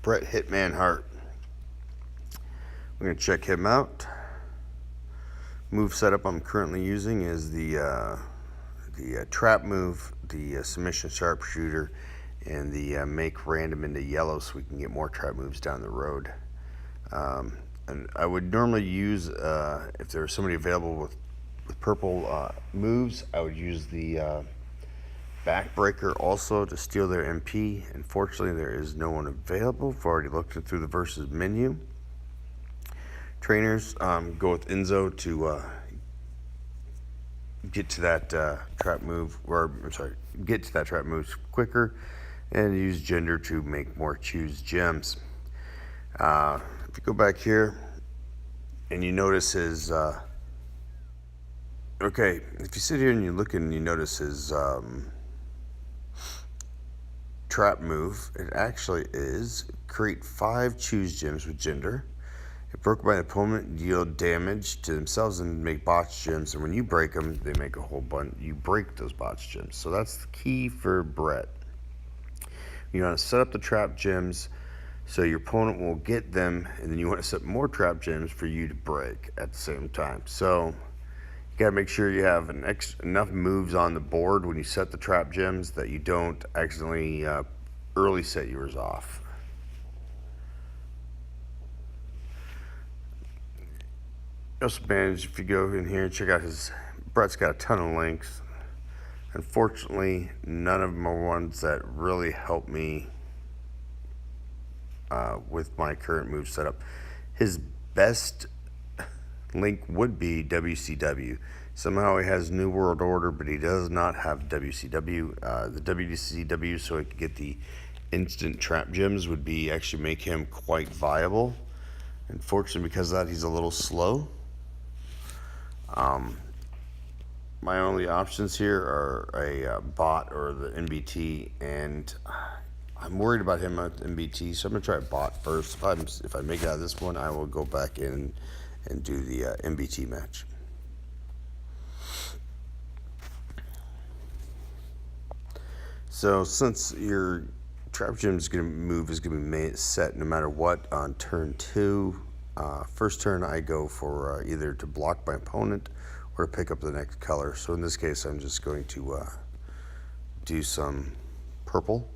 Bret Hitman Hart. We're going to check him out. Move setup I'm currently using is the trap move, the submission sharpshooter, and the make random into yellow so we can get more trap moves down the road. And I would normally use, if there was somebody available with purple moves, I would use the backbreaker also to steal their MP. Unfortunately, there is no one available. I've already looked through the versus menu. Trainers go with Enzo to get to that trap move, or I'm sorry, get to that trap move quicker, and use gender to make more choose gems. If you go back here and you notice his, okay, if you sit here and you look and you notice his trap move, it actually is create 5 choose gems with gender. If broken by an opponent, deal damage to themselves and make botch gems. And when you break them, they make a whole bunch. You break those botch gems. So that's the key for Bret. You want to set up the trap gems so your opponent will get them, and then you want to set more trap gems for you to break at the same time. So you got to make sure you have enough moves on the board when you set the trap gems that you don't accidentally early set yours off. Also manage, if you go in here and check out Bret's got a ton of links. Unfortunately, none of them are ones that really help me with my current move setup. His best link would be WCW. Somehow he has New World Order, but he does not have WCW. The WCW, so he could get the instant trap gems, would be actually make him quite viable. Unfortunately, because of that, he's a little slow. My only options here are a bot or the MBT, and I'm worried about him at MBT, so I'm gonna try a bot first. If I make it out of this one, I will go back in and do the MBT match. So since your trap gem is gonna be set no matter what on turn 2. First turn I go for either to block my opponent or to pick up the next color. So in this case, I'm just going to do some purple.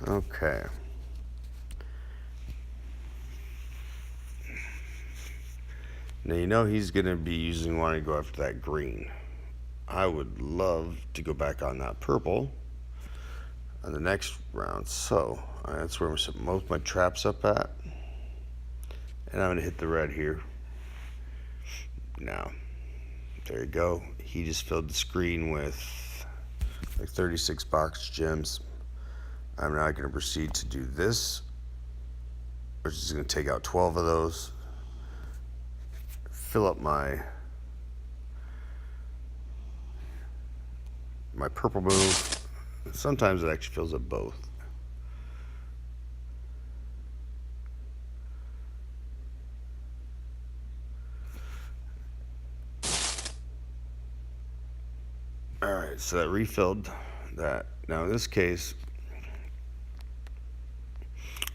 Okay. Now you know he's going to be wanting to go after that green. I would love to go back on that purple on the next round. So that's where I'm going to set most of my traps up at. And I'm going to hit the red here. Now, there you go. He just filled the screen with like 36 box gems. I'm now going to proceed to do this, which is going to take out 12 of those. Fill up my purple move. Sometimes it actually fills up both. Alright, so that refilled that. Now in this case,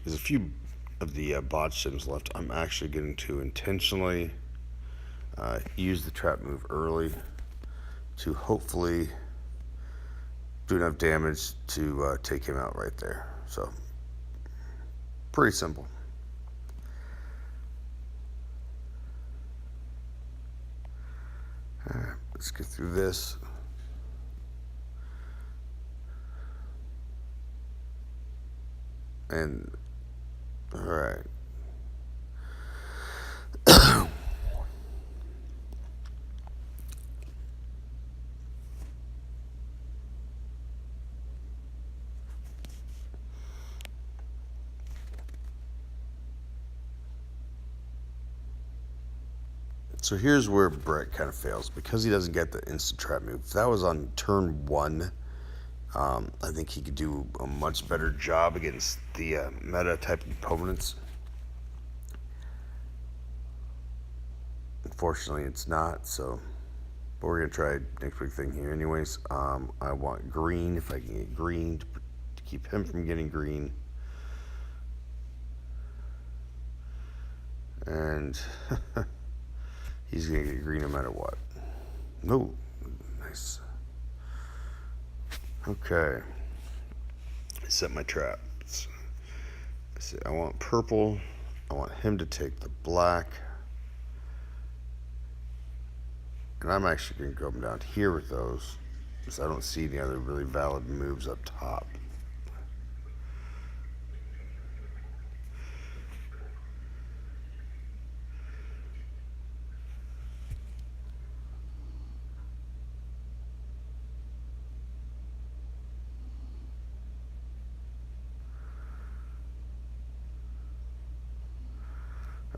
there's a few of the botch gems left. I'm actually going to intentionally use the trap move early to hopefully do enough damage to take him out right there. So pretty simple. All right, let's get through this. And all right. So here's where Bret kind of fails, because he doesn't get the instant trap move. If that was on turn 1, I think he could do a much better job against the meta type opponents. Unfortunately, it's not. So But we're going to try next big thing here. Anyways, I want green. If I can get green to keep him from getting green. And he's going to get green no matter what. No. Nice. Okay. I set my traps. I want purple. I want him to take the black. And I'm actually going to go down here with those, because I don't see any other really valid moves up top.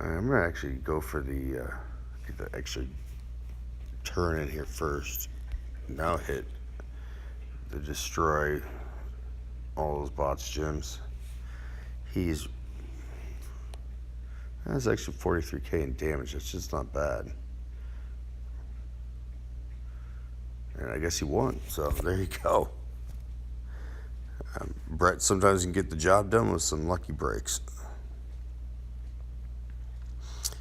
I'm going to actually go for get the extra turn in here first. Now hit the destroy all those bots gems. That's actually 43k in damage. That's just not bad. And I guess he won. So there you go. Brett sometimes can get the job done with some lucky breaks.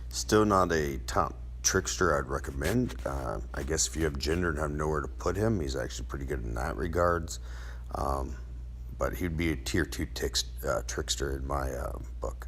Still not a top trickster I'd recommend. I guess if you have gender and have nowhere to put him, he's actually pretty good in that regards. But he'd be a tier 2 trickster in my book.